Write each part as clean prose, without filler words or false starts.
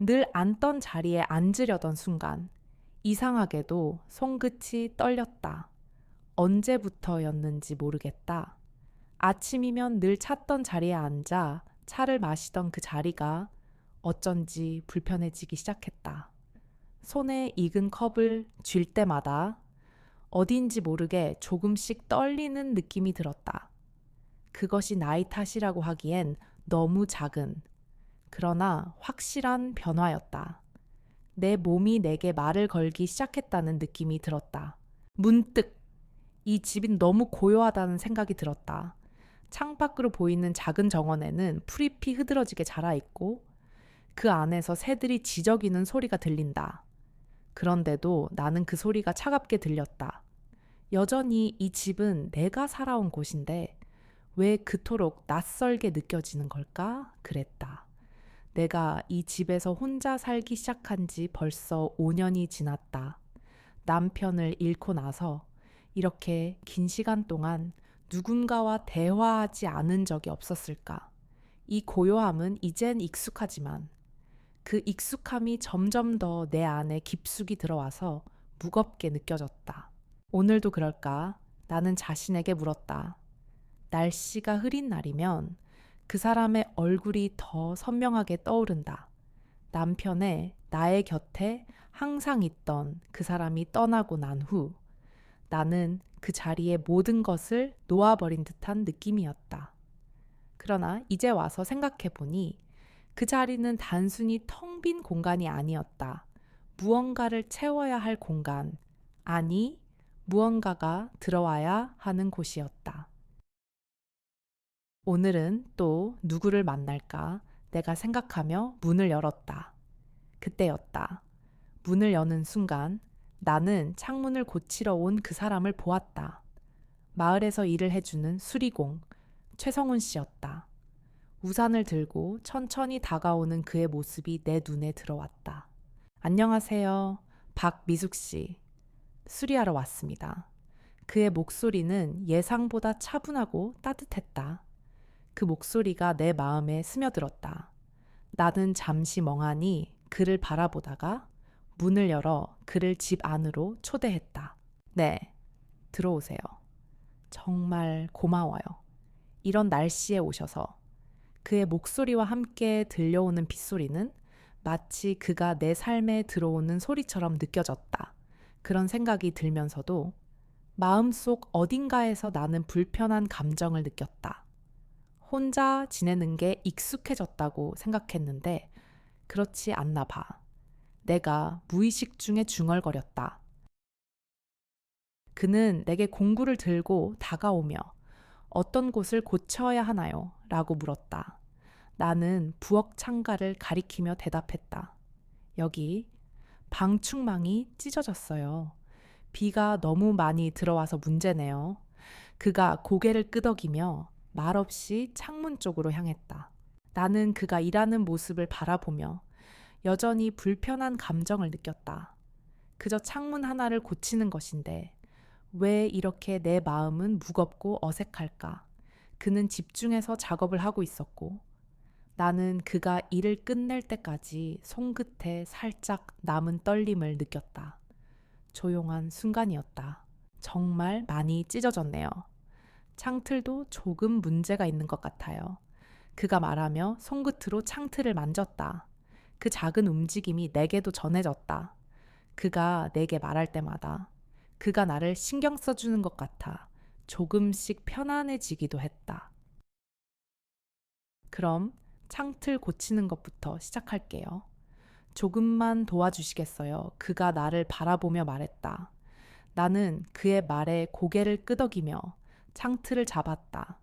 늘 앉던 자리에 앉으려던 순간 이상하게도 손끝이 떨렸다. 언제부터였는지 모르겠다. 아침이면 늘 찾던 자리에 앉아 차를 마시던 그 자리가 어쩐지 불편해지기 시작했다. 손에 익은 컵을 쥘 때마다 어딘지 모르게 조금씩 떨리는 느낌이 들었다. 그것이 나이 탓이라고 하기엔 너무 작은, 그러나 확실한 변화였다. 내 몸이 내게 말을 걸기 시작했다는 느낌이 들었다. 문득 이 집이 너무 고요하다는 생각이 들었다. 창밖으로 보이는 작은 정원에는 풀잎이 흐드러지게 자라있고 그 안에서 새들이 지저귀는 소리가 들린다. 그런데도 나는 그 소리가 차갑게 들렸다. 여전히 이 집은 내가 살아온 곳인데 왜 그토록 낯설게 느껴지는 걸까? 그랬다. 내가 이 집에서 혼자 살기 시작한 지 벌써 5년이 지났다. 남편을 잃고 나서 이렇게 긴 시간 동안 누군가와 대화하지 않은 적이 없었을까? 이 고요함은 이젠 익숙하지만 그 익숙함이 점점 더 내 안에 깊숙이 들어와서 무겁게 느껴졌다. 오늘도 그럴까? 나는 자신에게 물었다. 날씨가 흐린 날이면 그 사람의 얼굴이 더 선명하게 떠오른다. 남편의 나의 곁에 항상 있던 그 사람이 떠나고 난 후 나는 그 자리에 모든 것을 놓아버린 듯한 느낌이었다. 그러나 이제 와서 생각해 보니 그 자리는 단순히 텅 빈 공간이 아니었다. 무언가를 채워야 할 공간, 아니, 무언가가 들어와야 하는 곳이었다. 오늘은 또 누구를 만날까? 내가 생각하며 문을 열었다. 그때였다. 문을 여는 순간 나는 창문을 고치러 온 그 사람을 보았다. 마을에서 일을 해주는 수리공 최성훈 씨였다. 우산을 들고 천천히 다가오는 그의 모습이 내 눈에 들어왔다. 안녕하세요. 박미숙 씨. 수리하러 왔습니다. 그의 목소리는 예상보다 차분하고 따뜻했다. 그 목소리가 내 마음에 스며들었다. 나는 잠시 멍하니 그를 바라보다가 문을 열어 그를 집 안으로 초대했다. 네, 들어오세요. 정말 고마워요. 이런 날씨에 오셔서. 그의 목소리와 함께 들려오는 빗소리는 마치 그가 내 삶에 들어오는 소리처럼 느껴졌다. 그런 생각이 들면서도 마음속 어딘가에서 나는 불편한 감정을 느꼈다. 혼자 지내는 게 익숙해졌다고 생각했는데 그렇지 않나 봐. 내가 무의식 중에 중얼거렸다. 그는 내게 공구를 들고 다가오며 어떤 곳을 고쳐야 하나요? 라고 물었다. 나는 부엌 창가를 가리키며 대답했다. 여기 방충망이 찢어졌어요. 비가 너무 많이 들어와서 문제네요. 그가 고개를 끄덕이며 말없이 창문 쪽으로 향했다. 나는 그가 일하는 모습을 바라보며 여전히 불편한 감정을 느꼈다. 그저 창문 하나를 고치는 것인데 왜 이렇게 내 마음은 무겁고 어색할까? 그는 집중해서 작업을 하고 있었고 나는 그가 일을 끝낼 때까지 손끝에 살짝 남은 떨림을 느꼈다. 조용한 순간이었다. 정말 많이 찢어졌네요. 창틀도 조금 문제가 있는 것 같아요. 그가 말하며 손끝으로 창틀을 만졌다. 그 작은 움직임이 내게도 전해졌다. 그가 내게 말할 때마다 그가 나를 신경 써주는 것 같아 조금씩 편안해지기도 했다. 그럼 창틀 고치는 것부터 시작할게요. 조금만 도와주시겠어요? 그가 나를 바라보며 말했다. 나는 그의 말에 고개를 끄덕이며 창틀을 잡았다.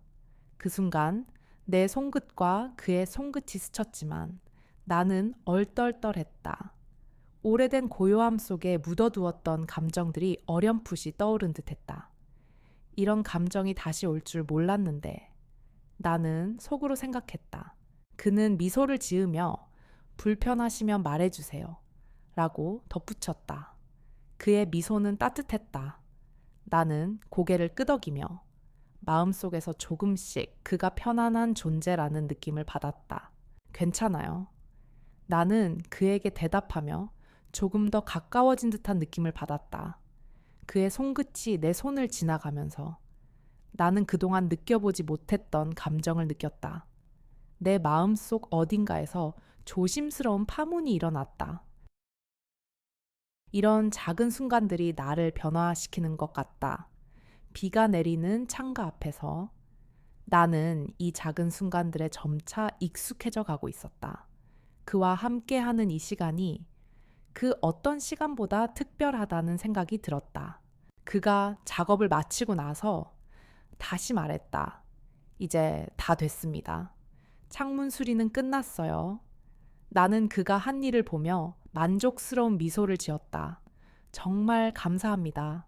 그 순간 내 손끝과 그의 손끝이 스쳤지만 나는 얼떨떨했다. 오래된 고요함 속에 묻어두었던 감정들이 어렴풋이 떠오른 듯했다. 이런 감정이 다시 올 줄 몰랐는데 나는 속으로 생각했다. 그는 미소를 지으며 불편하시면 말해주세요. 라고 덧붙였다. 그의 미소는 따뜻했다. 나는 고개를 끄덕이며 마음속에서 조금씩 그가 편안한 존재라는 느낌을 받았다. 괜찮아요. 나는 그에게 대답하며 조금 더 가까워진 듯한 느낌을 받았다. 그의 손끝이 내 손을 지나가면서 나는 그동안 느껴보지 못했던 감정을 느꼈다. 내 마음속 어딘가에서 조심스러운 파문이 일어났다. 이런 작은 순간들이 나를 변화시키는 것 같다. 비가 내리는 창가 앞에서 나는 이 작은 순간들에 점차 익숙해져 가고 있었다. 그와 함께하는 이 시간이 그 어떤 시간보다 특별하다는 생각이 들었다. 그가 작업을 마치고 나서 다시 말했다. 이제 다 됐습니다. 창문 수리는 끝났어요. 나는 그가 한 일을 보며 만족스러운 미소를 지었다. 정말 감사합니다.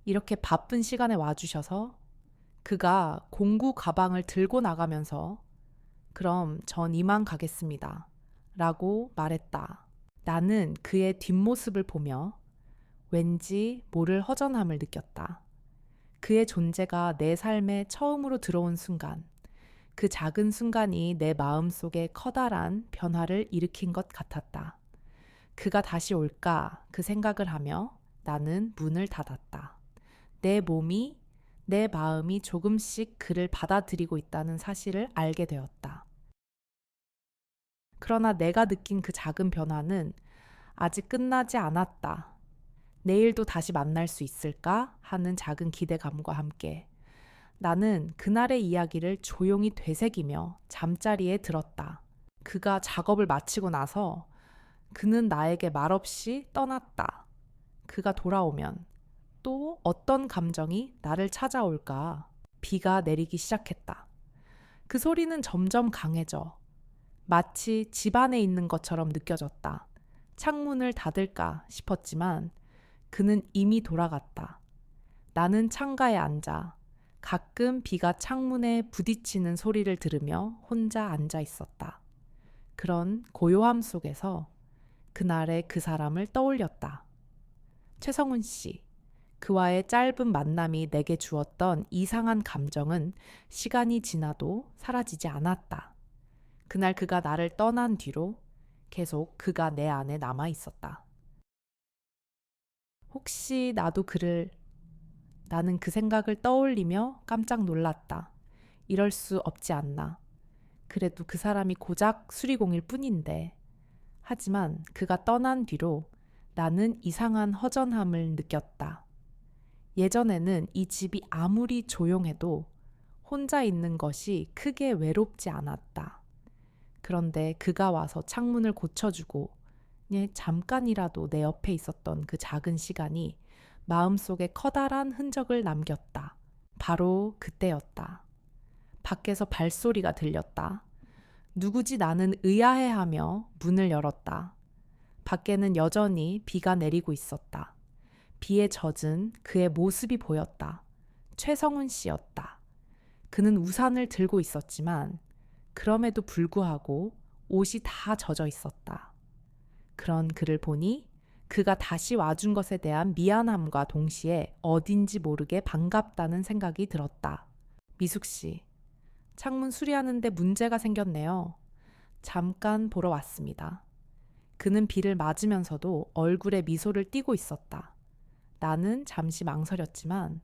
이렇게 바쁜 시간에 와주셔서. 그가 공구 가방을 들고 나가면서 그럼 전 이만 가겠습니다. 라고 말했다. 나는 그의 뒷모습을 보며 왠지 모를 허전함을 느꼈다. 그의 존재가 내 삶에 처음으로 들어온 순간, 그 작은 순간이 내 마음속에 커다란 변화를 일으킨 것 같았다. 그가 다시 올까 그 생각을 하며 나는 문을 닫았다. 내 몸이, 내 마음이 조금씩 그를 받아들이고 있다는 사실을 알게 되었다. 그러나 내가 느낀 그 작은 변화는 아직 끝나지 않았다. 내일도 다시 만날 수 있을까 하는 작은 기대감과 함께 나는 그날의 이야기를 조용히 되새기며 잠자리에 들었다. 그가 작업을 마치고 나서 그는 나에게 말없이 떠났다. 그가 돌아오면 또 어떤 감정이 나를 찾아올까? 비가 내리기 시작했다. 그 소리는 점점 강해져 마치 집 안에 있는 것처럼 느껴졌다. 창문을 닫을까 싶었지만 그는 이미 돌아갔다. 나는 창가에 앉아 가끔 비가 창문에 부딪히는 소리를 들으며 혼자 앉아 있었다. 그런 고요함 속에서 그날의 그 사람을 떠올렸다. 최성훈 씨, 그와의 짧은 만남이 내게 주었던 이상한 감정은 시간이 지나도 사라지지 않았다. 그날 그가 나를 떠난 뒤로 계속 그가 내 안에 남아 있었다. 혹시 나는 그 생각을 떠올리며 깜짝 놀랐다. 이럴 수 없지 않나. 그래도 그 사람이 고작 수리공일 뿐인데. 하지만 그가 떠난 뒤로 나는 이상한 허전함을 느꼈다. 예전에는 이 집이 아무리 조용해도 혼자 있는 것이 크게 외롭지 않았다. 그런데 그가 와서 창문을 고쳐주고 잠깐이라도 내 옆에 있었던 그 작은 시간이 마음속에 커다란 흔적을 남겼다. 바로 그때였다. 밖에서 발소리가 들렸다. 누구지 나는 의아해하며 문을 열었다. 밖에는 여전히 비가 내리고 있었다. 비에 젖은 그의 모습이 보였다. 최성훈 씨였다. 그는 우산을 들고 있었지만 그럼에도 불구하고 옷이 다 젖어 있었다. 그런 그를 보니 그가 다시 와준 것에 대한 미안함과 동시에 어딘지 모르게 반갑다는 생각이 들었다. 미숙 씨, 창문 수리하는데 문제가 생겼네요. 잠깐 보러 왔습니다. 그는 비를 맞으면서도 얼굴에 미소를 띠고 있었다. 나는 잠시 망설였지만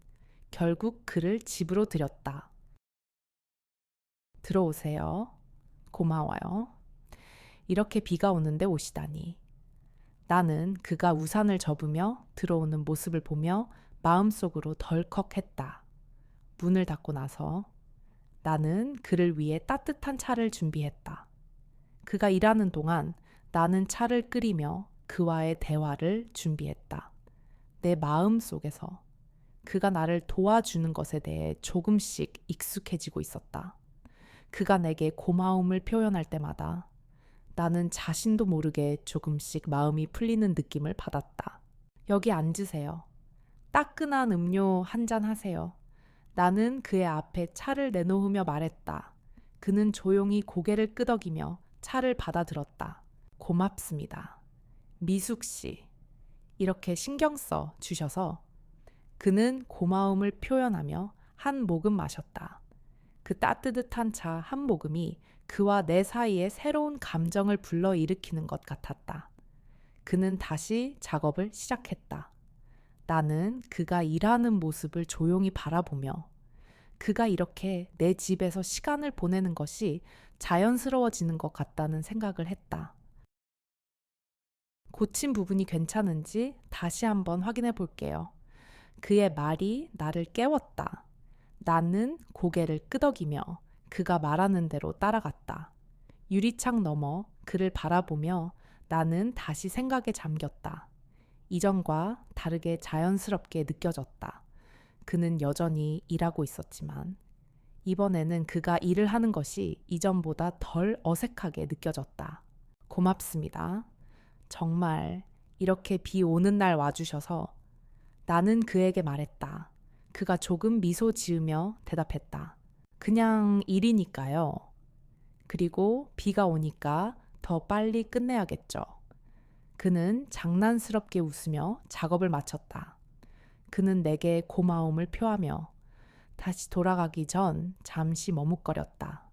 결국 그를 집으로 들였다. 들어오세요. 고마워요. 이렇게 비가 오는데 오시다니. 나는 그가 우산을 접으며 들어오는 모습을 보며 마음속으로 덜컥했다. 문을 닫고 나서 나는 그를 위해 따뜻한 차를 준비했다. 그가 일하는 동안 나는 차를 끓이며 그와의 대화를 준비했다. 내 마음 속에서 그가 나를 도와주는 것에 대해 조금씩 익숙해지고 있었다. 그가 내게 고마움을 표현할 때마다 나는 자신도 모르게 조금씩 마음이 풀리는 느낌을 받았다. 여기 앉으세요. 따끈한 음료 한 잔 하세요. 나는 그의 앞에 차를 내놓으며 말했다. 그는 조용히 고개를 끄덕이며 차를 받아들었다. 고맙습니다. 미숙 씨. 이렇게 신경 써 주셔서 그는 고마움을 표현하며 한 모금 마셨다. 그 따뜻한 차 한 모금이 그와 내 사이에 새로운 감정을 불러일으키는 것 같았다. 그는 다시 작업을 시작했다. 나는 그가 일하는 모습을 조용히 바라보며 그가 이렇게 내 집에서 시간을 보내는 것이 자연스러워지는 것 같다는 생각을 했다. 고친 부분이 괜찮은지 다시 한번 확인해 볼게요. 그의 말이 나를 깨웠다. 나는 고개를 끄덕이며 그가 말하는 대로 따라갔다. 유리창 너머 그를 바라보며 나는 다시 생각에 잠겼다. 이전과 다르게 자연스럽게 느껴졌다. 그는 여전히 일하고 있었지만 이번에는 그가 일을 하는 것이 이전보다 덜 어색하게 느껴졌다. 고맙습니다. 정말 이렇게 비 오는 날 와주셔서 나는 그에게 말했다. 그가 조금 미소 지으며 대답했다. 그냥 일이니까요. 그리고 비가 오니까 더 빨리 끝내야겠죠. 그는 장난스럽게 웃으며 작업을 마쳤다. 그는 내게 고마움을 표하며 다시 돌아가기 전 잠시 머뭇거렸다.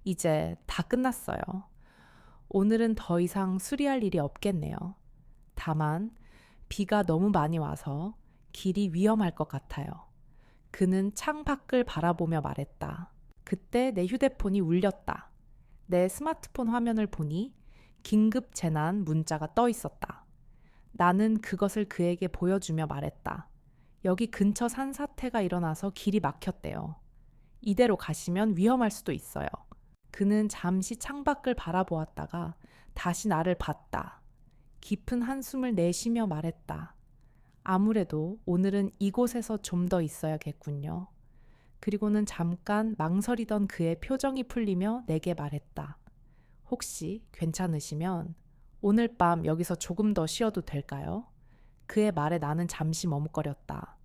이제 다 끝났어요. 오늘은 더 이상 수리할 일이 없겠네요. 다만 비가 너무 많이 와서 길이 위험할 것 같아요. 그는 창 밖을 바라보며 말했다. 그때 내 휴대폰이 울렸다. 내 스마트폰 화면을 보니 긴급 재난 문자가 떠 있었다. 나는 그것을 그에게 보여주며 말했다. 여기 근처 산사태가 일어나서 길이 막혔대요. 이대로 가시면 위험할 수도 있어요. 그는 잠시 창밖을 바라보았다가 다시 나를 봤다. 깊은 한숨을 내쉬며 말했다. 아무래도 오늘은 이곳에서 좀 더 있어야겠군요. 그리고는 잠깐 망설이던 그의 표정이 풀리며 내게 말했다. 혹시 괜찮으시면 오늘 밤 여기서 조금 더 쉬어도 될까요? 그의 말에 나는 잠시 머뭇거렸다.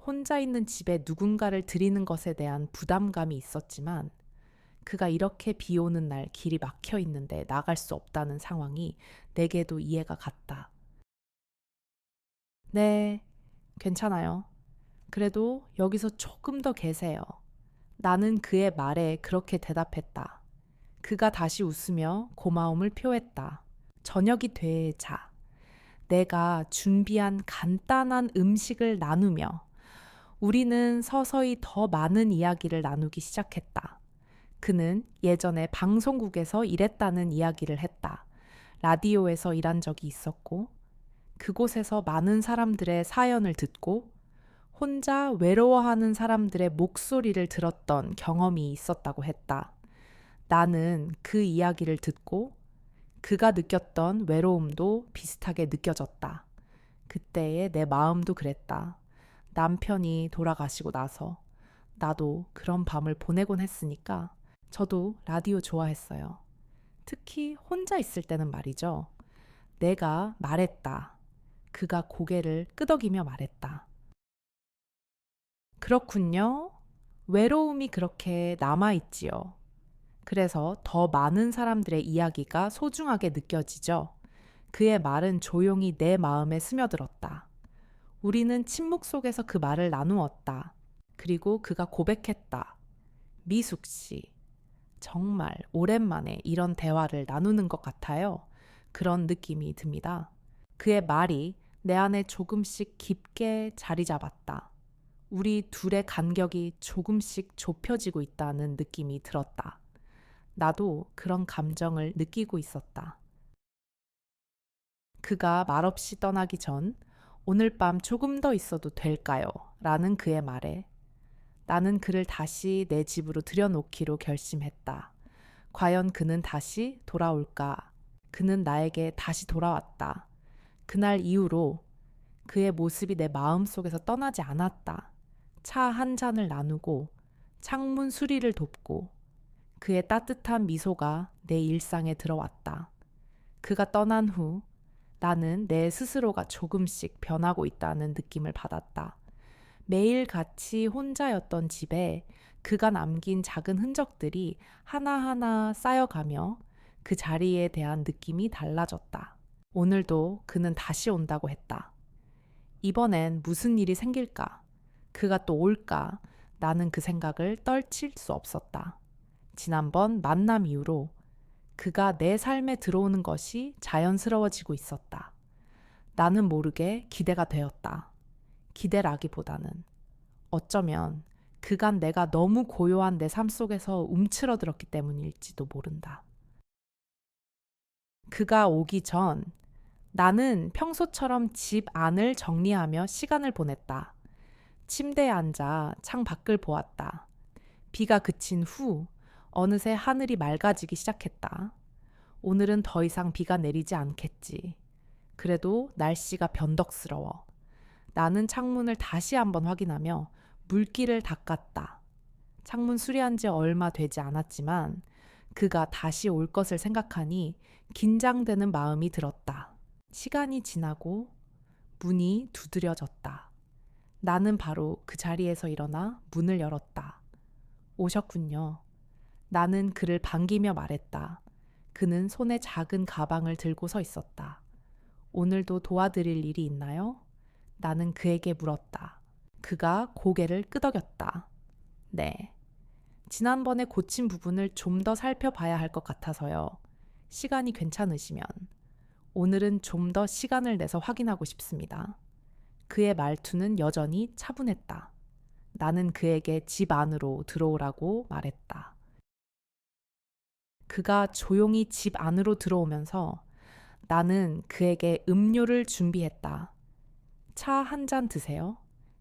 혼자 있는 집에 누군가를 들이는 것에 대한 부담감이 있었지만 그가 이렇게 비 오는 날 길이 막혀 있는데 나갈 수 없다는 상황이 내게도 이해가 갔다. 네, 괜찮아요. 그래도 여기서 조금 더 계세요. 나는 그의 말에 그렇게 대답했다. 그가 다시 웃으며 고마움을 표했다. 저녁이 되자 내가 준비한 간단한 음식을 나누며 우리는 서서히 더 많은 이야기를 나누기 시작했다. 그는 예전에 방송국에서 일했다는 이야기를 했다. 라디오에서 일한 적이 있었고, 그곳에서 많은 사람들의 사연을 듣고, 혼자 외로워하는 사람들의 목소리를 들었던 경험이 있었다고 했다. 나는 그 이야기를 듣고, 그가 느꼈던 외로움도 비슷하게 느껴졌다. 그때의 내 마음도 그랬다. 남편이 돌아가시고 나서 나도 그런 밤을 보내곤 했으니까 저도 라디오 좋아했어요. 특히 혼자 있을 때는 말이죠. 내가 말했다. 그가 고개를 끄덕이며 말했다. 그렇군요. 외로움이 그렇게 남아있지요. 그래서 더 많은 사람들의 이야기가 소중하게 느껴지죠. 그의 말은 조용히 내 마음에 스며들었다. 우리는 침묵 속에서 그 말을 나누었다. 그리고 그가 고백했다. 미숙 씨, 정말 오랜만에 이런 대화를 나누는 것 같아요. 그런 느낌이 듭니다. 그의 말이 내 안에 조금씩 깊게 자리 잡았다. 우리 둘의 간격이 조금씩 좁혀지고 있다는 느낌이 들었다. 나도 그런 감정을 느끼고 있었다. 그가 말없이 떠나기 전 오늘 밤 조금 더 있어도 될까요? 라는 그의 말에 나는 그를 다시 내 집으로 들여놓기로 결심했다. 과연 그는 다시 돌아올까? 그는 나에게 다시 돌아왔다. 그날 이후로 그의 모습이 내 마음속에서 떠나지 않았다. 차 한 잔을 나누고 창문 수리를 돕고 그의 따뜻한 미소가 내 일상에 들어왔다. 그가 떠난 후 나는 내 스스로가 조금씩 변하고 있다는 느낌을 받았다. 매일 같이 혼자였던 집에 그가 남긴 작은 흔적들이 하나하나 쌓여가며 그 자리에 대한 느낌이 달라졌다. 오늘도 그는 다시 온다고 했다. 이번엔 무슨 일이 생길까? 그가 또 올까? 나는 그 생각을 떨칠 수 없었다. 지난번 만남 이후로 그가 내 삶에 들어오는 것이 자연스러워지고 있었다. 나는 모르게 기대가 되었다. 기대라기보다는 어쩌면 그간 내가 너무 고요한 내 삶 속에서 움츠러들었기 때문일지도 모른다. 그가 오기 전 나는 평소처럼 집 안을 정리하며 시간을 보냈다. 침대에 앉아 창 밖을 보았다. 비가 그친 후 어느새 하늘이 맑아지기 시작했다. 오늘은 더 이상 비가 내리지 않겠지. 그래도 날씨가 변덕스러워. 나는 창문을 다시 한번 확인하며 물기를 닦았다. 창문 수리한 지 얼마 되지 않았지만 그가 다시 올 것을 생각하니 긴장되는 마음이 들었다. 시간이 지나고 문이 두드려졌다. 나는 바로 그 자리에서 일어나 문을 열었다. 오셨군요. 나는 그를 반기며 말했다. 그는 손에 작은 가방을 들고 서 있었다. 오늘도 도와드릴 일이 있나요? 나는 그에게 물었다. 그가 고개를 끄덕였다. 네. 지난번에 고친 부분을 좀 더 살펴봐야 할 것 같아서요. 시간이 괜찮으시면 오늘은 좀 더 시간을 내서 확인하고 싶습니다. 그의 말투는 여전히 차분했다. 나는 그에게 집 안으로 들어오라고 말했다. 그가 조용히 집 안으로 들어오면서 나는 그에게 음료를 준비했다. 차 한 잔 드세요.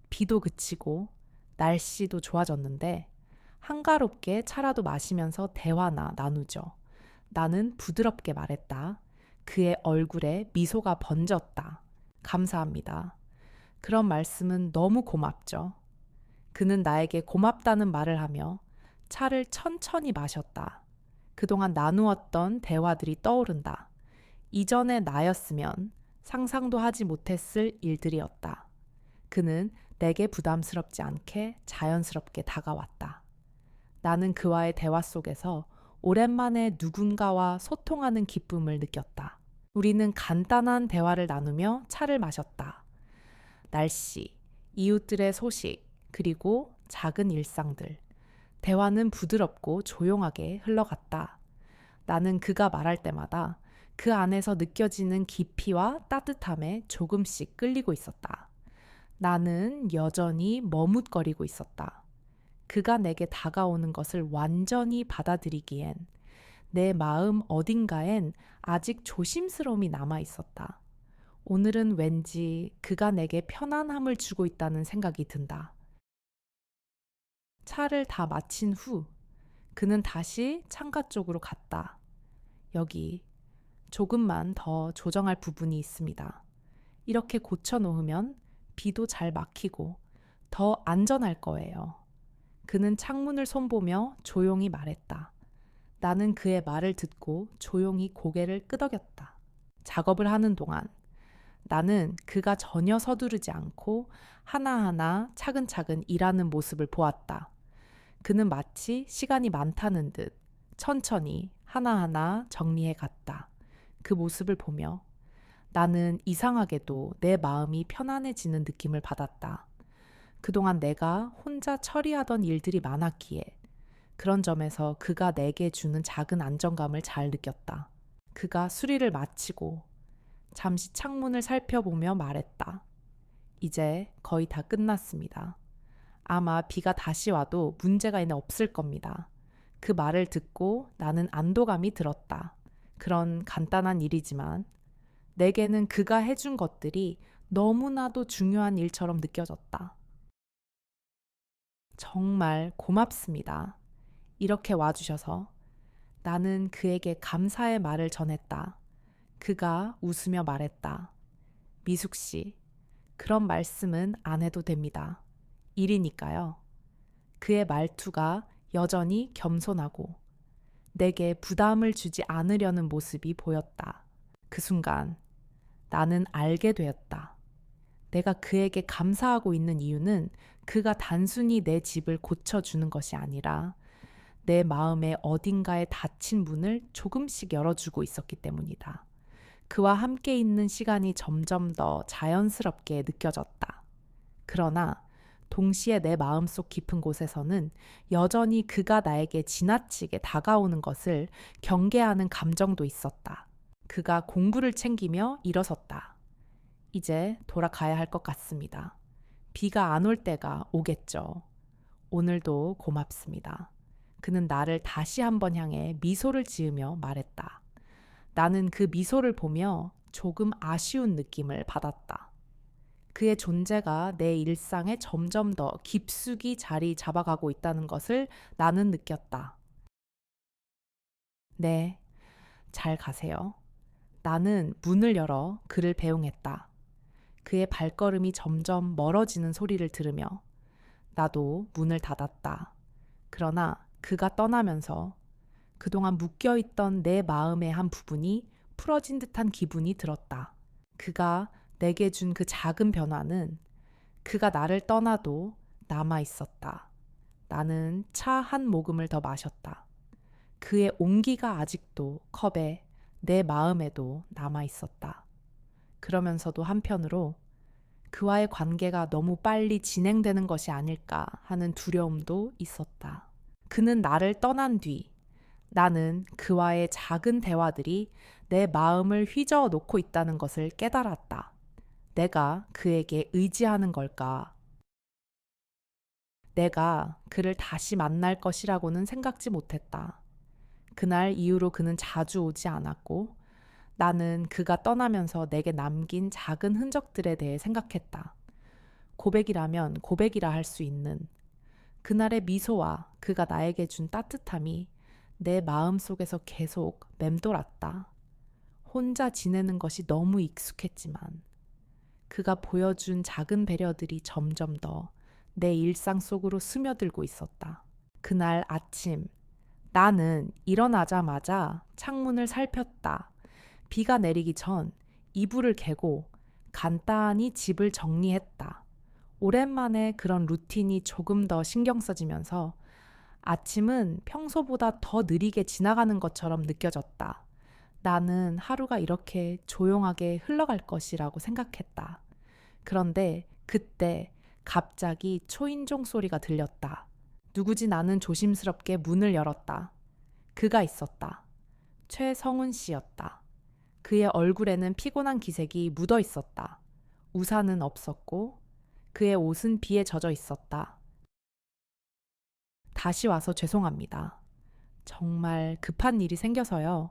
비도 그치고 날씨도 좋아졌는데 한가롭게 차라도 마시면서 대화나 나누죠. 나는 부드럽게 말했다. 그의 얼굴에 미소가 번졌다. 감사합니다. 그런 말씀은 너무 고맙죠. 그는 나에게 고맙다는 말을 하며 차를 천천히 마셨다. 그동안 나누었던 대화들이 떠오른다. 이전의 나였으면 상상도 하지 못했을 일들이었다. 그는 내게 부담스럽지 않게 자연스럽게 다가왔다. 나는 그와의 대화 속에서 오랜만에 누군가와 소통하는 기쁨을 느꼈다. 우리는 간단한 대화를 나누며 차를 마셨다. 날씨, 이웃들의 소식, 그리고 작은 일상들. 대화는 부드럽고 조용하게 흘러갔다. 나는 그가 말할 때마다 그 안에서 느껴지는 깊이와 따뜻함에 조금씩 끌리고 있었다. 나는 여전히 머뭇거리고 있었다. 그가 내게 다가오는 것을 완전히 받아들이기엔 내 마음 어딘가엔 아직 조심스러움이 남아 있었다. 오늘은 왠지 그가 내게 편안함을 주고 있다는 생각이 든다. 차를 다 마친 후 그는 다시 창가 쪽으로 갔다. 여기 조금만 더 조정할 부분이 있습니다. 이렇게 고쳐놓으면 비도 잘 막히고 더 안전할 거예요. 그는 창문을 손보며 조용히 말했다. 나는 그의 말을 듣고 조용히 고개를 끄덕였다. 작업을 하는 동안 나는 그가 전혀 서두르지 않고 하나하나 차근차근 일하는 모습을 보았다. 그는 마치 시간이 많다는 듯 천천히 하나하나 정리해 갔다. 그 모습을 보며 나는 이상하게도 내 마음이 편안해지는 느낌을 받았다. 그동안 내가 혼자 처리하던 일들이 많았기에 그런 점에서 그가 내게 주는 작은 안정감을 잘 느꼈다. 그가 수리를 마치고 잠시 창문을 살펴보며 말했다. 이제 거의 다 끝났습니다. 아마 비가 다시 와도 문제가 없을 겁니다. 그 말을 듣고 나는 안도감이 들었다. 그런 간단한 일이지만 내게는 그가 해준 것들이 너무나도 중요한 일처럼 느껴졌다. 정말 고맙습니다. 이렇게 와주셔서 나는 그에게 감사의 말을 전했다. 그가 웃으며 말했다. 미숙 씨, 그런 말씀은 안 해도 됩니다. 일이니까요. 그의 말투가 여전히 겸손하고 내게 부담을 주지 않으려는 모습이 보였다. 그 순간 나는 알게 되었다. 내가 그에게 감사하고 있는 이유는 그가 단순히 내 집을 고쳐주는 것이 아니라 내 마음의 어딘가에 닫힌 문을 조금씩 열어주고 있었기 때문이다. 그와 함께 있는 시간이 점점 더 자연스럽게 느껴졌다. 그러나 동시에 내 마음속 깊은 곳에서는 여전히 그가 나에게 지나치게 다가오는 것을 경계하는 감정도 있었다. 그가 공구를 챙기며 일어섰다. 이제 돌아가야 할 것 같습니다. 비가 안 올 때가 오겠죠. 오늘도 고맙습니다. 그는 나를 다시 한번 향해 미소를 지으며 말했다. 나는 그 미소를 보며 조금 아쉬운 느낌을 받았다. 그의 존재가 내 일상에 점점 더 깊숙이 자리 잡아가고 있다는 것을 나는 느꼈다. 네, 잘 가세요. 나는 문을 열어 그를 배웅했다. 그의 발걸음이 점점 멀어지는 소리를 들으며 나도 문을 닫았다. 그러나 그가 떠나면서 그동안 묶여있던 내 마음의 한 부분이 풀어진 듯한 기분이 들었다. 그가 내게 준 그 작은 변화는 그가 나를 떠나도 남아 있었다. 나는 차 한 모금을 더 마셨다. 그의 온기가 아직도 컵에 내 마음에도 남아 있었다. 그러면서도 한편으로 그와의 관계가 너무 빨리 진행되는 것이 아닐까 하는 두려움도 있었다. 그는 나를 떠난 뒤 나는 그와의 작은 대화들이 내 마음을 휘저어 놓고 있다는 것을 깨달았다. 내가 그에게 의지하는 걸까? 내가 그를 다시 만날 것이라고는 생각지 못했다. 그날 이후로 그는 자주 오지 않았고 나는 그가 떠나면서 내게 남긴 작은 흔적들에 대해 생각했다. 고백이라면 고백이라 할 수 있는 그날의 미소와 그가 나에게 준 따뜻함이 내 마음 속에서 계속 맴돌았다. 혼자 지내는 것이 너무 익숙했지만 그가 보여준 작은 배려들이 점점 더 내 일상 속으로 스며들고 있었다. 그날 아침 나는 일어나자마자 창문을 살폈다. 비가 내리기 전 이불을 개고 간단히 집을 정리했다. 오랜만에 그런 루틴이 조금 더 신경 써지면서 아침은 평소보다 더 느리게 지나가는 것처럼 느껴졌다. 나는 하루가 이렇게 조용하게 흘러갈 것이라고 생각했다. 그런데 그때 갑자기 초인종 소리가 들렸다. 누구지 나는 조심스럽게 문을 열었다. 그가 있었다. 최성훈 씨였다. 그의 얼굴에는 피곤한 기색이 묻어 있었다. 우산은 없었고 그의 옷은 비에 젖어 있었다. 다시 와서 죄송합니다. 정말 급한 일이 생겨서요.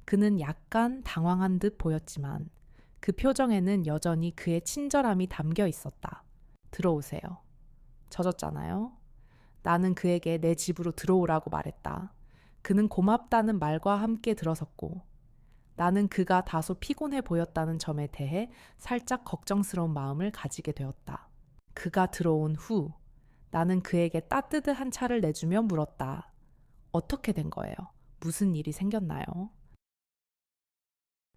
그는 약간 당황한 듯 보였지만 그 표정에는 여전히 그의 친절함이 담겨 있었다. 들어오세요. 젖었잖아요. 나는 그에게 내 집으로 들어오라고 말했다. 그는 고맙다는 말과 함께 들어섰고 나는 그가 다소 피곤해 보였다는 점에 대해 살짝 걱정스러운 마음을 가지게 되었다. 그가 들어온 후 나는 그에게 따뜻한 차를 내주며 물었다. 어떻게 된 거예요? 무슨 일이 생겼나요?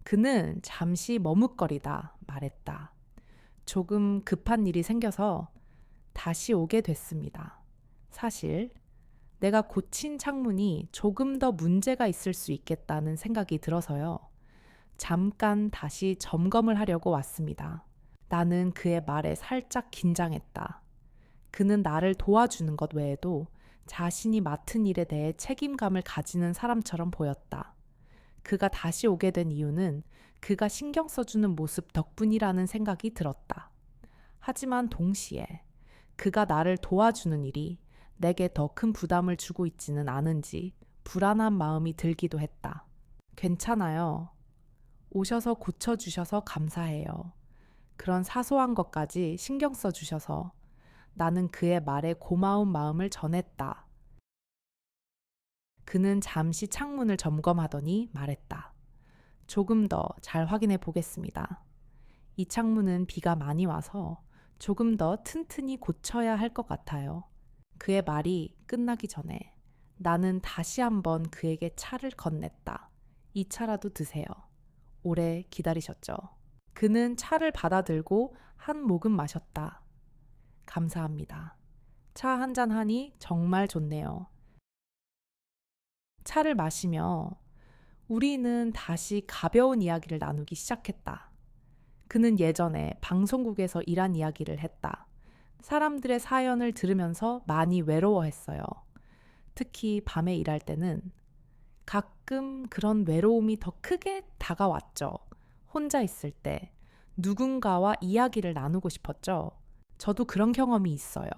그는 잠시 머뭇거리다 말했다. 조금 급한 일이 생겨서 다시 오게 됐습니다. 사실 내가 고친 창문이 조금 더 문제가 있을 수 있겠다는 생각이 들어서요. 잠깐 다시 점검을 하려고 왔습니다. 나는 그의 말에 살짝 긴장했다. 그는 나를 도와주는 것 외에도 자신이 맡은 일에 대해 책임감을 가지는 사람처럼 보였다. 그가 다시 오게 된 이유는 그가 신경 써주는 모습 덕분이라는 생각이 들었다. 하지만 동시에 그가 나를 도와주는 일이 내게 더 큰 부담을 주고 있지는 않은지 불안한 마음이 들기도 했다. 괜찮아요. 오셔서 고쳐주셔서 감사해요. 그런 사소한 것까지 신경 써주셔서 나는 그의 말에 고마운 마음을 전했다. 그는 잠시 창문을 점검하더니 말했다. 조금 더 잘 확인해 보겠습니다. 이 창문은 비가 많이 와서 조금 더 튼튼히 고쳐야 할 것 같아요. 그의 말이 끝나기 전에 나는 다시 한번 그에게 차를 건넸다. 이 차라도 드세요. 오래 기다리셨죠? 그는 차를 받아들고 한 모금 마셨다. 감사합니다. 차 한 잔 하니 정말 좋네요. 차를 마시며 우리는 다시 가벼운 이야기를 나누기 시작했다. 그는 예전에 방송국에서 일한 이야기를 했다. 사람들의 사연을 들으면서 많이 외로워했어요. 특히 밤에 일할 때는 가끔 그런 외로움이 더 크게 다가왔죠. 혼자 있을 때 누군가와 이야기를 나누고 싶었죠. 저도 그런 경험이 있어요.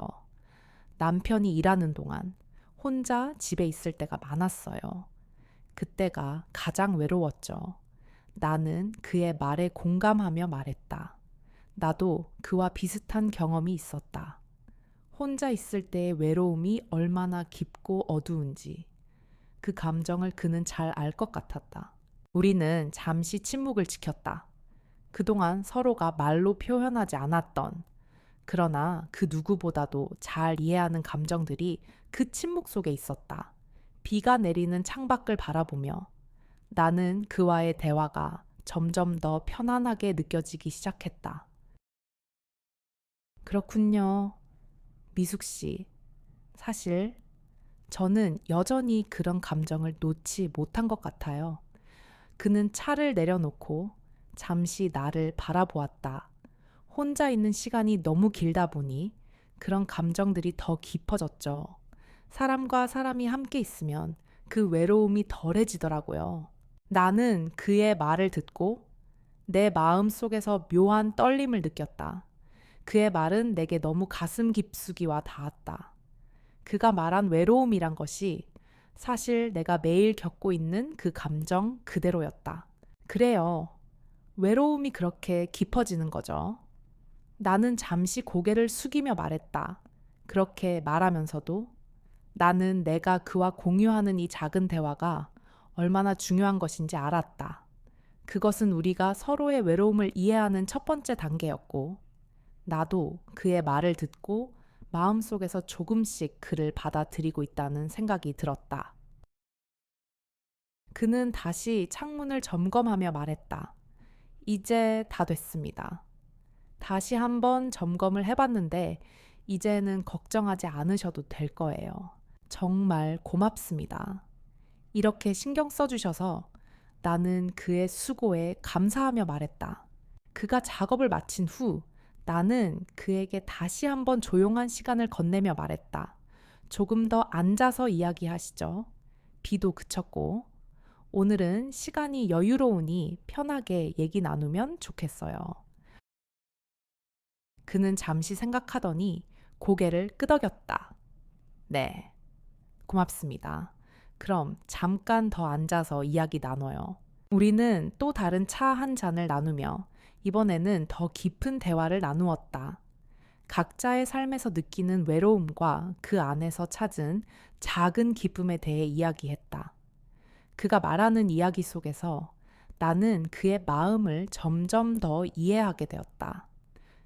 남편이 일하는 동안 혼자 집에 있을 때가 많았어요. 그때가 가장 외로웠죠. 나는 그의 말에 공감하며 말했다. 나도 그와 비슷한 경험이 있었다. 혼자 있을 때의 외로움이 얼마나 깊고 어두운지 그 감정을 그는 잘 알 것 같았다. 우리는 잠시 침묵을 지켰다. 그동안 서로가 말로 표현하지 않았던, 그러나 그 누구보다도 잘 이해하는 감정들이 그 침묵 속에 있었다. 비가 내리는 창밖을 바라보며 나는 그와의 대화가 점점 더 편안하게 느껴지기 시작했다. 그렇군요. 미숙 씨. 사실 저는 여전히 그런 감정을 놓지 못한 것 같아요. 그는 차를 내려놓고 잠시 나를 바라보았다. 혼자 있는 시간이 너무 길다 보니 그런 감정들이 더 깊어졌죠. 사람과 사람이 함께 있으면 그 외로움이 덜해지더라고요. 나는 그의 말을 듣고 내 마음 속에서 묘한 떨림을 느꼈다. 그의 말은 내게 너무 가슴 깊숙이 와 닿았다. 그가 말한 외로움이란 것이 사실 내가 매일 겪고 있는 그 감정 그대로였다. 그래요. 외로움이 그렇게 깊어지는 거죠. 나는 잠시 고개를 숙이며 말했다. 그렇게 말하면서도 나는 내가 그와 공유하는 이 작은 대화가 얼마나 중요한 것인지 알았다. 그것은 우리가 서로의 외로움을 이해하는 첫 번째 단계였고, 나도 그의 말을 듣고 마음속에서 조금씩 그를 받아들이고 있다는 생각이 들었다. 그는 다시 창문을 점검하며 말했다. 이제 다 됐습니다. 다시 한번 점검을 해봤는데 이제는 걱정하지 않으셔도 될 거예요. 정말 고맙습니다. 이렇게 신경 써주셔서 나는 그의 수고에 감사하며 말했다. 그가 작업을 마친 후 나는 그에게 다시 한번 조용한 시간을 건네며 말했다. 조금 더 앉아서 이야기하시죠. 비도 그쳤고 오늘은 시간이 여유로우니 편하게 얘기 나누면 좋겠어요. 그는 잠시 생각하더니 고개를 끄덕였다. 네, 고맙습니다. 그럼 잠깐 더 앉아서 이야기 나눠요. 우리는 또 다른 차 한 잔을 나누며 이번에는 더 깊은 대화를 나누었다. 각자의 삶에서 느끼는 외로움과 그 안에서 찾은 작은 기쁨에 대해 이야기했다. 그가 말하는 이야기 속에서 나는 그의 마음을 점점 더 이해하게 되었다.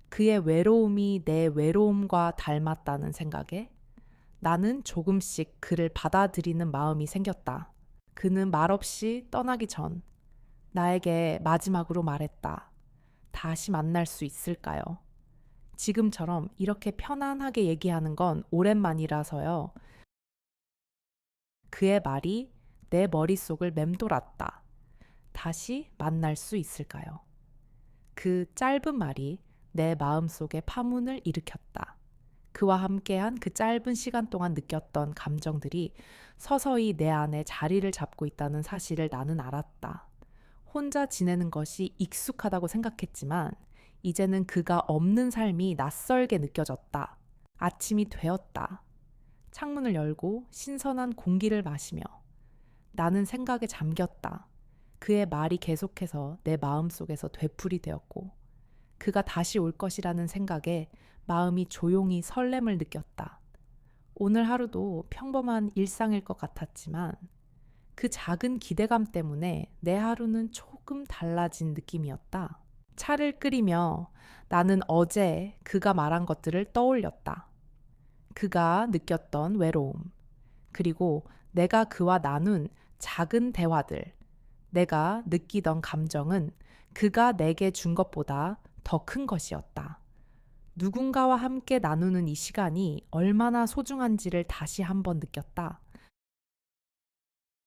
그의 외로움이 내 외로움과 닮았다는 생각에 나는 조금씩 그를 받아들이는 마음이 생겼다. 그는 말없이 떠나기 전 나에게 마지막으로 말했다. 다시 만날 수 있을까요? 지금처럼 이렇게 편안하게 얘기하는 건 오랜만이라서요. 그의 말이 내 머릿속을 맴돌았다. 다시 만날 수 있을까요? 그 짧은 말이 내 마음속에 파문을 일으켰다. 그와 함께한 그 짧은 시간 동안 느꼈던 감정들이 서서히 내 안에 자리를 잡고 있다는 사실을 나는 알았다. 혼자 지내는 것이 익숙하다고 생각했지만 이제는 그가 없는 삶이 낯설게 느껴졌다. 아침이 되었다. 창문을 열고 신선한 공기를 마시며 나는 생각에 잠겼다. 그의 말이 계속해서 내 마음속에서 되풀이 되었고 그가 다시 올 것이라는 생각에 마음이 조용히 설렘을 느꼈다. 오늘 하루도 평범한 일상일 것 같았지만 그 작은 기대감 때문에 내 하루는 조금 달라진 느낌이었다. 차를 끓이며 나는 어제 그가 말한 것들을 떠올렸다. 그가 느꼈던 외로움, 그리고 내가 그와 나눈 작은 대화들, 내가 느끼던 감정은 그가 내게 준 것보다 더 큰 것이었다. 누군가와 함께 나누는 이 시간이 얼마나 소중한지를 다시 한번 느꼈다.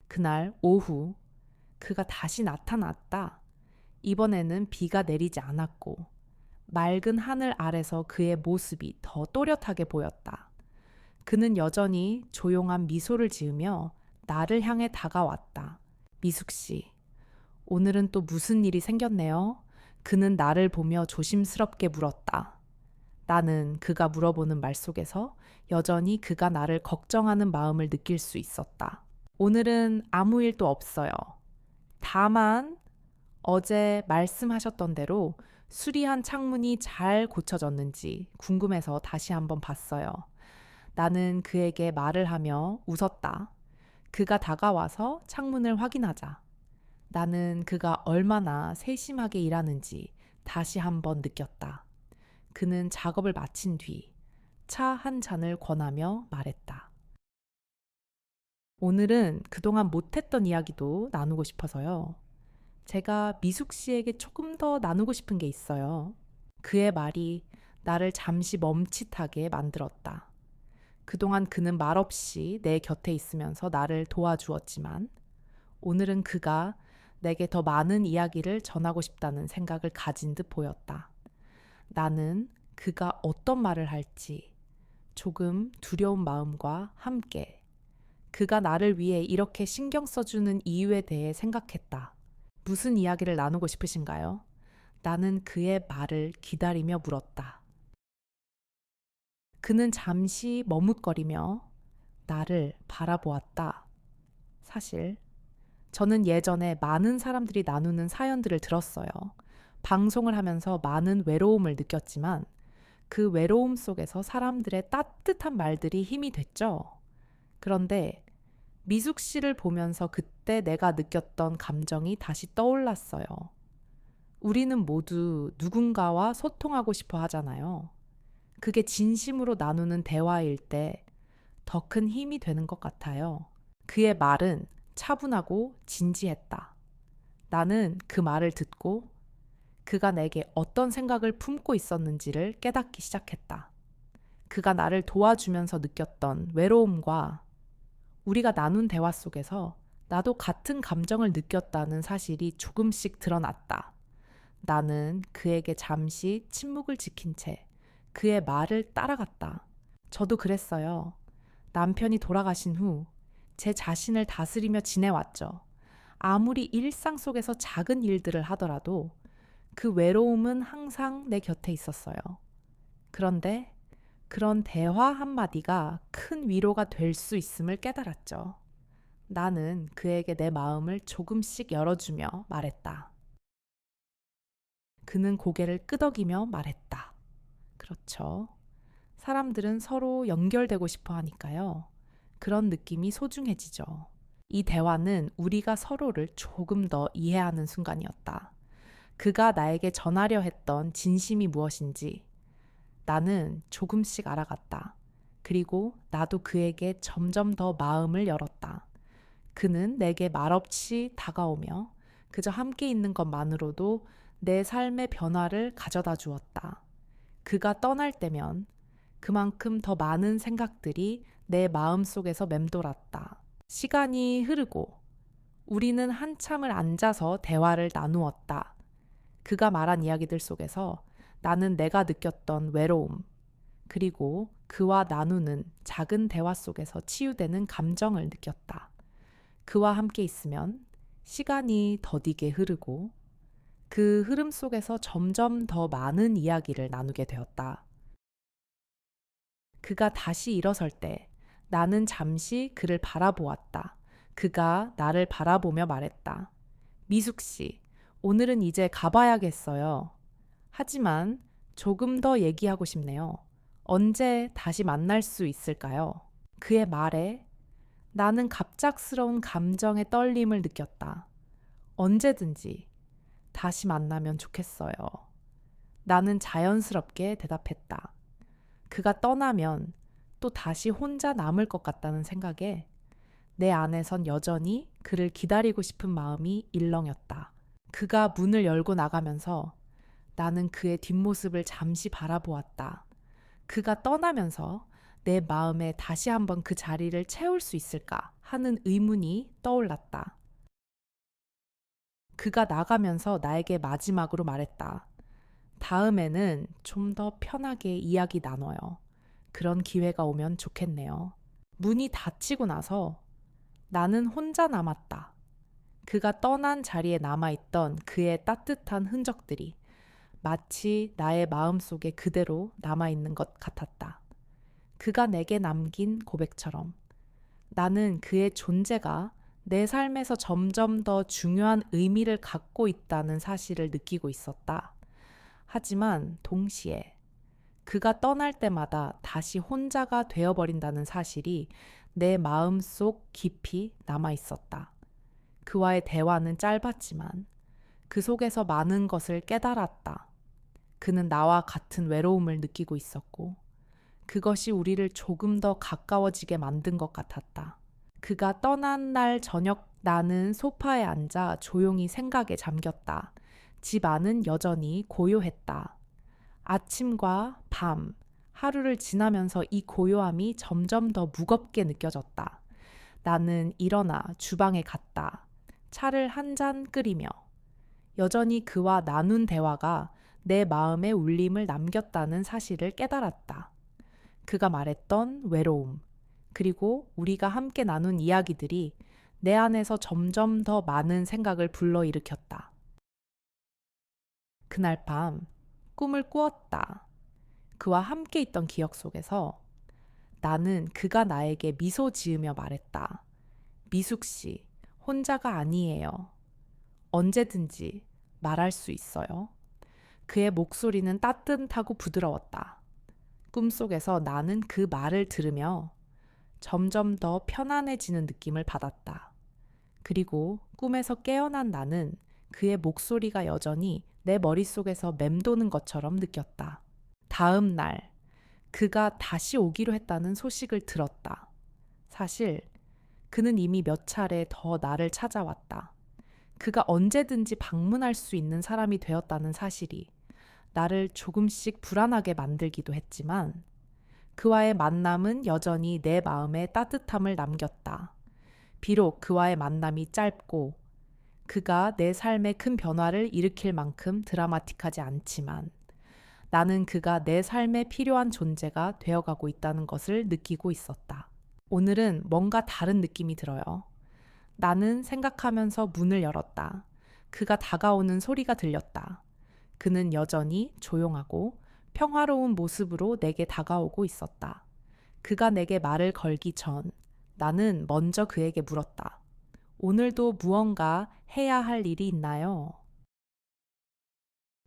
그날 오후 그가 다시 나타났다. 이번에는 비가 내리지 않았고 맑은 하늘 아래서 그의 모습이 더 또렷하게 보였다. 그는 여전히 조용한 미소를 지으며 나를 향해 다가왔다. 미숙 씨, 오늘은 또 무슨 일이 생겼네요? 그는 나를 보며 조심스럽게 물었다. 나는 그가 물어보는 말 속에서 여전히 그가 나를 걱정하는 마음을 느낄 수 있었다. 오늘은 아무 일도 없어요. 다만 어제 말씀하셨던 대로 수리한 창문이 잘 고쳐졌는지 궁금해서 다시 한번 봤어요. 나는 그에게 말을 하며 웃었다. 그가 다가와서 창문을 확인하자. 나는 그가 얼마나 세심하게 일하는지 다시 한번 느꼈다. 그는 작업을 마친 뒤 차 한 잔을 권하며 말했다. 오늘은 그동안 못했던 이야기도 나누고 싶어서요. 제가 미숙 씨에게 조금 더 나누고 싶은 게 있어요. 그의 말이 나를 잠시 멈칫하게 만들었다. 그동안 그는 말없이 내 곁에 있으면서 나를 도와주었지만 오늘은 그가 내게 더 많은 이야기를 전하고 싶다는 생각을 가진 듯 보였다. 나는 그가 어떤 말을 할지 조금 두려운 마음과 함께 그가 나를 위해 이렇게 신경 써주는 이유에 대해 생각했다. 무슨 이야기를 나누고 싶으신가요? 나는 그의 말을 기다리며 물었다. 그는 잠시 머뭇거리며 나를 바라보았다. 사실 저는 예전에 많은 사람들이 나누는 사연들을 들었어요. 방송을 하면서 많은 외로움을 느꼈지만 그 외로움 속에서 사람들의 따뜻한 말들이 힘이 됐죠. 그런데 미숙 씨를 보면서 그때 내가 느꼈던 감정이 다시 떠올랐어요. 우리는 모두 누군가와 소통하고 싶어 하잖아요. 그게 진심으로 나누는 대화일 때 더 큰 힘이 되는 것 같아요. 그의 말은 차분하고 진지했다. 나는 그 말을 듣고 그가 내게 어떤 생각을 품고 있었는지를 깨닫기 시작했다. 그가 나를 도와주면서 느꼈던 외로움과 우리가 나눈 대화 속에서 나도 같은 감정을 느꼈다는 사실이 조금씩 드러났다. 나는 그에게 잠시 침묵을 지킨 채 그의 말을 따라갔다. 저도 그랬어요. 남편이 돌아가신 후 제 자신을 다스리며 지내왔죠. 아무리 일상 속에서 작은 일들을 하더라도 그 외로움은 항상 내 곁에 있었어요. 그런데 그런 대화 한마디가 큰 위로가 될 수 있음을 깨달았죠. 나는 그에게 내 마음을 조금씩 열어주며 말했다. 그는 고개를 끄덕이며 말했다. 그렇죠. 사람들은 서로 연결되고 싶어 하니까요. 그런 느낌이 소중해지죠. 이 대화는 우리가 서로를 조금 더 이해하는 순간이었다. 그가 나에게 전하려 했던 진심이 무엇인지 나는 조금씩 알아갔다. 그리고 나도 그에게 점점 더 마음을 열었다. 그는 내게 말없이 다가오며 그저 함께 있는 것만으로도 내 삶의 변화를 가져다 주었다. 그가 떠날 때면 그만큼 더 많은 생각들이 내 마음 속에서 맴돌았다. 시간이 흐르고 우리는 한참을 앉아서 대화를 나누었다. 그가 말한 이야기들 속에서 나는 내가 느꼈던 외로움, 그리고 그와 나누는 작은 대화 속에서 치유되는 감정을 느꼈다. 그와 함께 있으면 시간이 더디게 흐르고 그 흐름 속에서 점점 더 많은 이야기를 나누게 되었다. 그가 다시 일어설 때 나는 잠시 그를 바라보았다. 그가 나를 바라보며 말했다. 미숙 씨, 오늘은 이제 가봐야겠어요. 하지만 조금 더 얘기하고 싶네요. 언제 다시 만날 수 있을까요? 그의 말에 나는 갑작스러운 감정의 떨림을 느꼈다. 언제든지 다시 만나면 좋겠어요. 나는 자연스럽게 대답했다. 그가 떠나면 또 다시 혼자 남을 것 같다는 생각에 내 안에선 여전히 그를 기다리고 싶은 마음이 일렁였다. 그가 문을 열고 나가면서 나는 그의 뒷모습을 잠시 바라보았다. 그가 떠나면서 내 마음에 다시 한번 그 자리를 채울 수 있을까 하는 의문이 떠올랐다. 그가 나가면서 나에게 마지막으로 말했다. 다음에는 좀 더 편하게 이야기 나눠요. 그런 기회가 오면 좋겠네요. 문이 닫히고 나서 나는 혼자 남았다. 그가 떠난 자리에 남아있던 그의 따뜻한 흔적들이 마치 나의 마음속에 그대로 남아있는 것 같았다. 그가 내게 남긴 고백처럼 나는 그의 존재가 내 삶에서 점점 더 중요한 의미를 갖고 있다는 사실을 느끼고 있었다. 하지만 동시에 그가 떠날 때마다 다시 혼자가 되어버린다는 사실이 내 마음속 깊이 남아 있었다. 그와의 대화는 짧았지만 그 속에서 많은 것을 깨달았다. 그는 나와 같은 외로움을 느끼고 있었고 그것이 우리를 조금 더 가까워지게 만든 것 같았다. 그가 떠난 날 저녁 나는 소파에 앉아 조용히 생각에 잠겼다. 집 안은 여전히 고요했다. 아침과 밤, 하루를 지나면서 이 고요함이 점점 더 무겁게 느껴졌다. 나는 일어나 주방에 갔다. 차를 한 잔 끓이며 여전히 그와 나눈 대화가 내 마음에 울림을 남겼다는 사실을 깨달았다. 그가 말했던 외로움, 그리고 우리가 함께 나눈 이야기들이 내 안에서 점점 더 많은 생각을 불러일으켰다. 그날 밤 꿈을 꾸었다. 그와 함께 있던 기억 속에서 나는 그가 나에게 미소 지으며 말했다. 미숙 씨, 혼자가 아니에요. 언제든지 말할 수 있어요. 그의 목소리는 따뜻하고 부드러웠다. 꿈속에서 나는 그 말을 들으며 점점 더 편안해지는 느낌을 받았다. 그리고 꿈에서 깨어난 나는 그의 목소리가 여전히 내 머릿속에서 맴도는 것처럼 느꼈다. 다음 날, 그가 다시 오기로 했다는 소식을 들었다. 사실, 그는 이미 몇 차례 더 나를 찾아왔다. 그가 언제든지 방문할 수 있는 사람이 되었다는 사실이 나를 조금씩 불안하게 만들기도 했지만 그와의 만남은 여전히 내 마음에 따뜻함을 남겼다. 비록 그와의 만남이 짧고 그가 내 삶에 큰 변화를 일으킬 만큼 드라마틱하지 않지만 나는 그가 내 삶에 필요한 존재가 되어가고 있다는 것을 느끼고 있었다. 오늘은 뭔가 다른 느낌이 들어요. 나는 생각하면서 문을 열었다. 그가 다가오는 소리가 들렸다. 그는 여전히 조용하고 평화로운 모습으로 내게 다가오고 있었다. 그가 내게 말을 걸기 전 나는 먼저 그에게 물었다. 오늘도 무언가 해야 할 일이 있나요?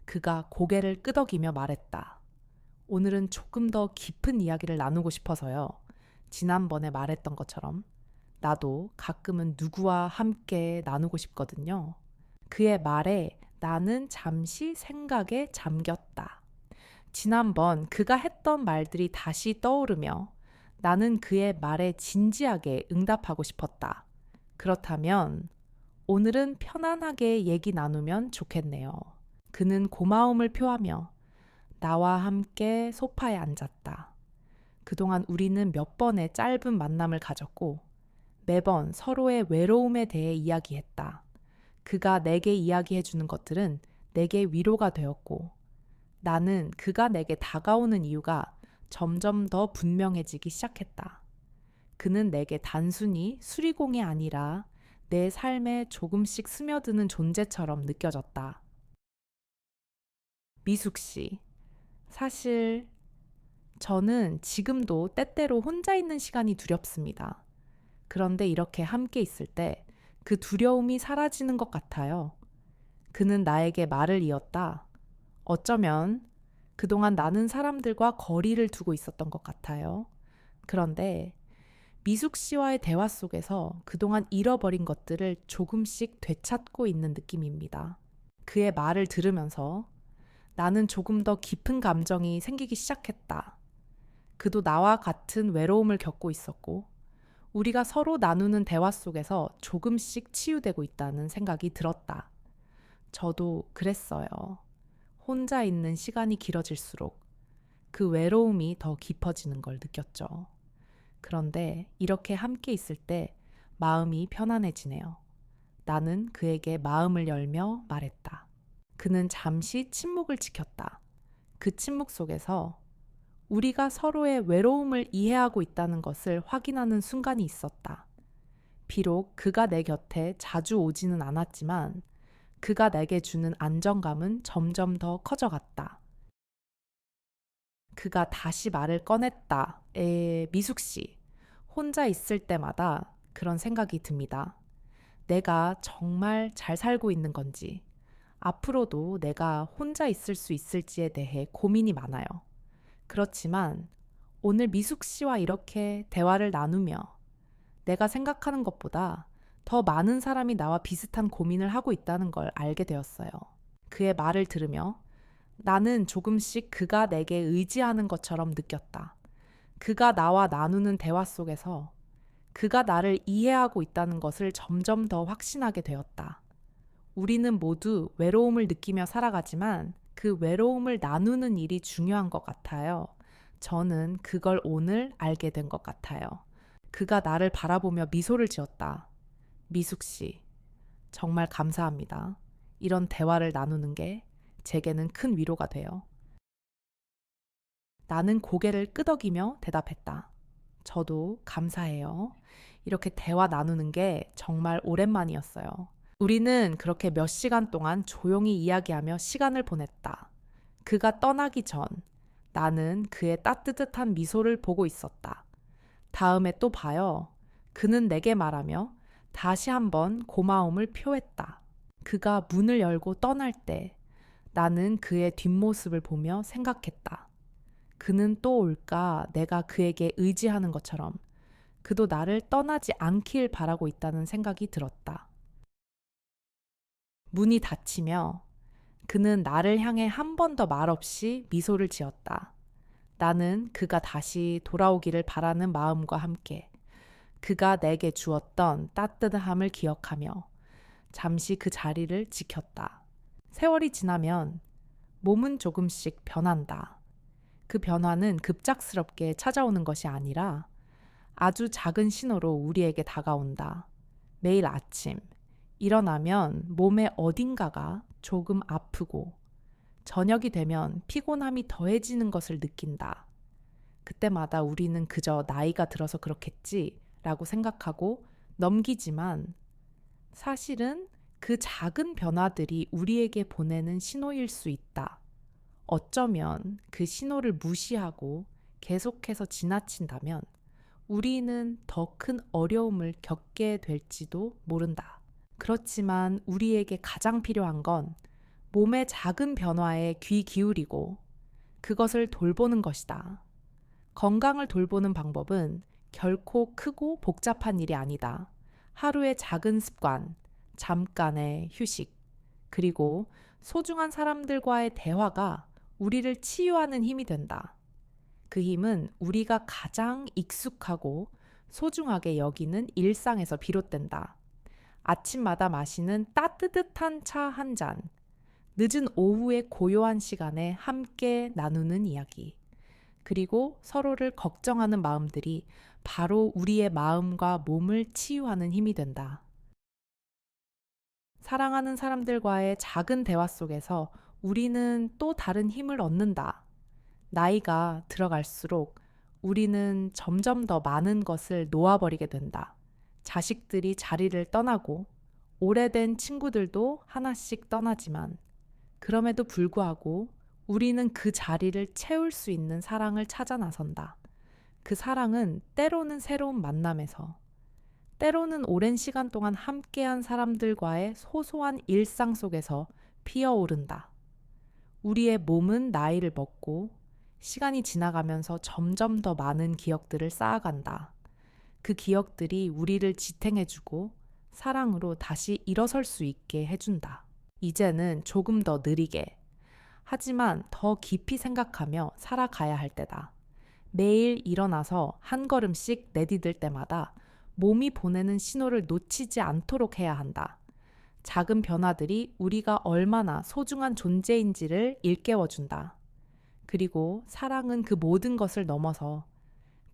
그가 고개를 끄덕이며 말했다. 오늘은 조금 더 깊은 이야기를 나누고 싶어서요. 지난번에 말했던 것처럼 나도 가끔은 누구와 함께 나누고 싶거든요. 그의 말에 나는 잠시 생각에 잠겼다. 지난번 그가 했던 말들이 다시 떠오르며 나는 그의 말에 진지하게 응답하고 싶었다. 그렇다면 오늘은 편안하게 얘기 나누면 좋겠네요. 그는 고마움을 표하며 나와 함께 소파에 앉았다. 그동안 우리는 몇 번의 짧은 만남을 가졌고 매번 서로의 외로움에 대해 이야기했다. 그가 내게 이야기해 주는 것들은 내게 위로가 되었고 나는 그가 내게 다가오는 이유가 점점 더 분명해지기 시작했다. 그는 내게 단순히 수리공이 아니라 내 삶에 조금씩 스며드는 존재처럼 느껴졌다. 미숙 씨, 사실 저는 지금도 때때로 혼자 있는 시간이 두렵습니다. 그런데 이렇게 함께 있을 때 그 두려움이 사라지는 것 같아요. 그는 나에게 말을 이었다. 어쩌면 그동안 나는 사람들과 거리를 두고 있었던 것 같아요. 그런데 미숙 씨와의 대화 속에서 그동안 잃어버린 것들을 조금씩 되찾고 있는 느낌입니다. 그의 말을 들으면서 나는 조금 더 깊은 감정이 생기기 시작했다. 그도 나와 같은 외로움을 겪고 있었고 우리가 서로 나누는 대화 속에서 조금씩 치유되고 있다는 생각이 들었다. 저도 그랬어요. 혼자 있는 시간이 길어질수록 그 외로움이 더 깊어지는 걸 느꼈죠. 그런데 이렇게 함께 있을 때 마음이 편안해지네요. 나는 그에게 마음을 열며 말했다. 그는 잠시 침묵을 지켰다. 그 침묵 속에서 우리가 서로의 외로움을 이해하고 있다는 것을 확인하는 순간이 있었다. 비록 그가 내 곁에 자주 오지는 않았지만 그가 내게 주는 안정감은 점점 더 커져갔다. 그가 다시 말을 꺼냈다. 미숙 씨. 혼자 있을 때마다 그런 생각이 듭니다. 내가 정말 잘 살고 있는 건지, 앞으로도 내가 혼자 있을 수 있을지에 대해 고민이 많아요. 그렇지만 오늘 미숙 씨와 이렇게 대화를 나누며 내가 생각하는 것보다 더 많은 사람이 나와 비슷한 고민을 하고 있다는 걸 알게 되었어요. 그의 말을 들으며 나는 조금씩 그가 내게 의지하는 것처럼 느꼈다. 그가 나와 나누는 대화 속에서 그가 나를 이해하고 있다는 것을 점점 더 확신하게 되었다. 우리는 모두 외로움을 느끼며 살아가지만 그 외로움을 나누는 일이 중요한 것 같아요. 저는 그걸 오늘 알게 된 것 같아요. 그가 나를 바라보며 미소를 지었다. 미숙 씨, 정말 감사합니다. 이런 대화를 나누는 게 제게는 큰 위로가 돼요. 나는 고개를 끄덕이며 대답했다. 저도 감사해요. 이렇게 대화 나누는 게 정말 오랜만이었어요. 우리는 그렇게 몇 시간 동안 조용히 이야기하며 시간을 보냈다. 그가 떠나기 전 나는 그의 따뜻한 미소를 보고 있었다. 다음에 또 봐요. 그는 내게 말하며 다시 한번 고마움을 표했다. 그가 문을 열고 떠날 때 나는 그의 뒷모습을 보며 생각했다. 그는 또 올까 내가 그에게 의지하는 것처럼 그도 나를 떠나지 않길 바라고 있다는 생각이 들었다. 문이 닫히며 그는 나를 향해 한 번 더 말없이 미소를 지었다. 나는 그가 다시 돌아오기를 바라는 마음과 함께 그가 내게 주었던 따뜻함을 기억하며 잠시 그 자리를 지켰다. 세월이 지나면 몸은 조금씩 변한다. 그 변화는 급작스럽게 찾아오는 것이 아니라 아주 작은 신호로 우리에게 다가온다. 매일 아침 일어나면 몸의 어딘가가 조금 아프고 저녁이 되면 피곤함이 더해지는 것을 느낀다. 그때마다 우리는 그저 나이가 들어서 그렇겠지 라고 생각하고 넘기지만 사실은 그 작은 변화들이 우리에게 보내는 신호일 수 있다. 어쩌면 그 신호를 무시하고 계속해서 지나친다면 우리는 더 큰 어려움을 겪게 될지도 모른다. 그렇지만 우리에게 가장 필요한 건 몸의 작은 변화에 귀 기울이고 그것을 돌보는 것이다. 건강을 돌보는 방법은 결코 크고 복잡한 일이 아니다. 하루의 작은 습관, 잠깐의 휴식, 그리고 소중한 사람들과의 대화가 우리를 치유하는 힘이 된다. 그 힘은 우리가 가장 익숙하고 소중하게 여기는 일상에서 비롯된다. 아침마다 마시는 따뜻한 차 한 잔, 늦은 오후의 고요한 시간에 함께 나누는 이야기, 그리고 서로를 걱정하는 마음들이 바로 우리의 마음과 몸을 치유하는 힘이 된다. 사랑하는 사람들과의 작은 대화 속에서 우리는 또 다른 힘을 얻는다. 나이가 들어갈수록 우리는 점점 더 많은 것을 놓아버리게 된다. 자식들이 자리를 떠나고 오래된 친구들도 하나씩 떠나지만 그럼에도 불구하고 우리는 그 자리를 채울 수 있는 사랑을 찾아 나선다. 그 사랑은 때로는 새로운 만남에서, 때로는 오랜 시간 동안 함께한 사람들과의 소소한 일상 속에서 피어오른다. 우리의 몸은 나이를 먹고 시간이 지나가면서 점점 더 많은 기억들을 쌓아간다. 그 기억들이 우리를 지탱해주고 사랑으로 다시 일어설 수 있게 해준다. 이제는 조금 더 느리게, 하지만 더 깊이 생각하며 살아가야 할 때다. 매일 일어나서 한 걸음씩 내디딜 때마다 몸이 보내는 신호를 놓치지 않도록 해야 한다. 작은 변화들이 우리가 얼마나 소중한 존재인지를 일깨워준다. 그리고 사랑은 그 모든 것을 넘어서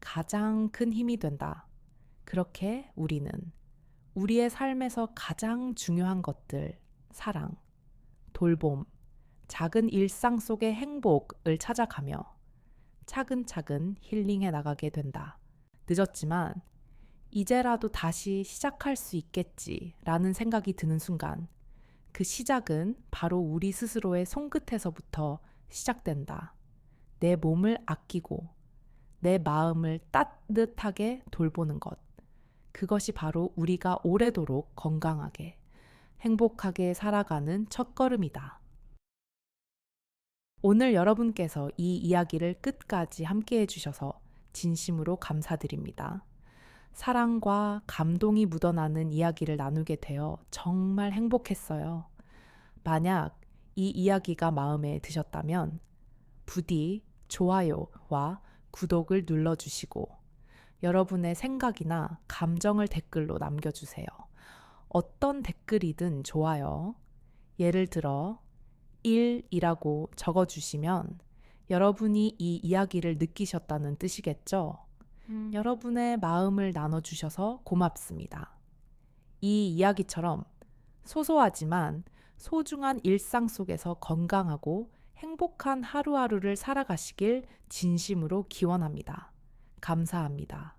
가장 큰 힘이 된다. 그렇게 우리는 우리의 삶에서 가장 중요한 것들, 사랑, 돌봄, 작은 일상 속의 행복을 찾아가며 차근차근 힐링해 나가게 된다. 늦었지만 이제라도 다시 시작할 수 있겠지라는 생각이 드는 순간 그 시작은 바로 우리 스스로의 손끝에서부터 시작된다. 내 몸을 아끼고 내 마음을 따뜻하게 돌보는 것. 그것이 바로 우리가 오래도록 건강하게, 행복하게 살아가는 첫걸음이다. 오늘 여러분께서 이 이야기를 끝까지 함께 해주셔서 진심으로 감사드립니다. 사랑과 감동이 묻어나는 이야기를 나누게 되어 정말 행복했어요. 만약 이 이야기가 마음에 드셨다면 부디 좋아요와 구독을 눌러주시고 여러분의 생각이나 감정을 댓글로 남겨주세요. 어떤 댓글이든 좋아요. 예를 들어 1이라고 적어주시면 여러분이 이 이야기를 느끼셨다는 뜻이겠죠? 여러분의 마음을 나눠주셔서 고맙습니다. 이 이야기처럼 소소하지만 소중한 일상 속에서 건강하고 행복한 하루하루를 살아가시길 진심으로 기원합니다. 감사합니다.